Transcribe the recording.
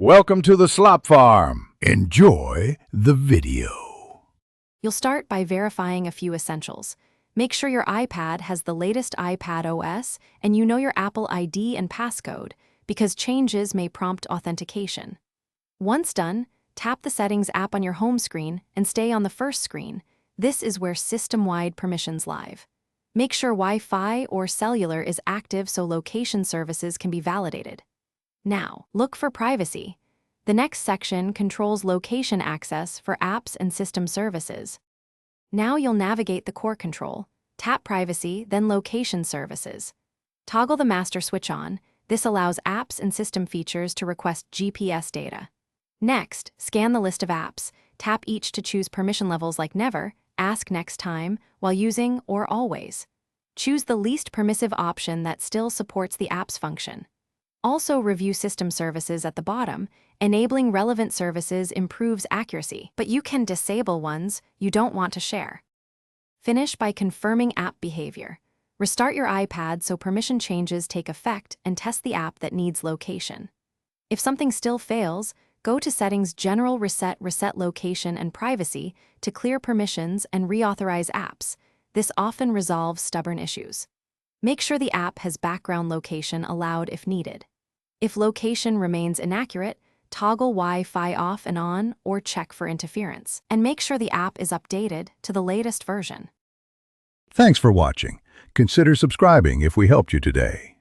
Welcome to the Slop Farm. Enjoy the video. You'll start by verifying a few essentials. Make sure your iPad has the latest iPad OS and you know your Apple ID and passcode, because changes may prompt authentication. Once done, tap the Settings app on your home screen and stay on the first screen. This is where system-wide permissions live. Make sure Wi-Fi or cellular is active so location services can be validated. Now, look for privacy. The next section controls location access for apps and system services. Now you'll navigate the core control. Tap Privacy, then Location Services. Toggle the master switch on. This allows apps and system features to request GPS data. Next, scan the list of apps. Tap each to choose permission levels like Never, Ask Next Time, While Using, or Always. Choose the least permissive option that still supports the app's function. Also review system services at the bottom. Enabling relevant services improves accuracy, but you can disable ones you don't want to share. Finish by confirming app behavior. Restart your iPad so permission changes take effect and test the app that needs location. If something still fails, go to Settings, General, Reset Location and Privacy to clear permissions and reauthorize apps. This often resolves stubborn issues. Make sure the app has background location allowed if needed. If location remains inaccurate, toggle Wi-Fi off and on or check for interference. And make sure the app is updated to the latest version. Thanks for watching. Consider subscribing if we helped you today.